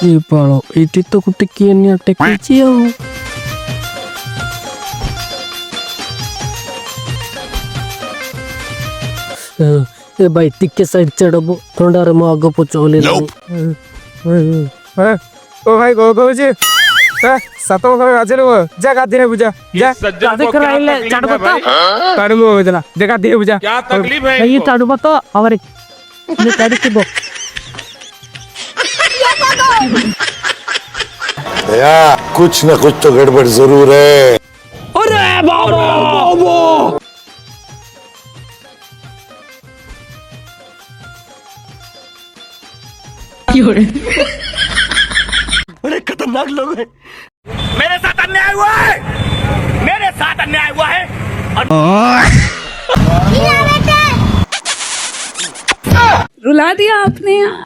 ഈ പാളോ ഇറ്റിത്ത കുട്ടിക്ക് എന്നെ ടെക്കിയോ ए भाई तिक्के साइड चढ़बो थोड़ा रे मो आगो पचोले ओ भाई गो जी सातो का आजे लो जा गादी रे बुझा जा गादी कराइले चाड़ बता ताड़ू हो जना जा गादी रे बुझा क्या तकलीफ है ये चाड़ बता और ने चाड़ के बो भैया कुछ न कुछ तो गड़बड़ जरूर है। अरे बाबा बड़े खतरनाक लोग हैं। मेरे साथ अन्याय हुआ है, मेरे साथ अन्याय हुआ है। रुला दिया आपने यार।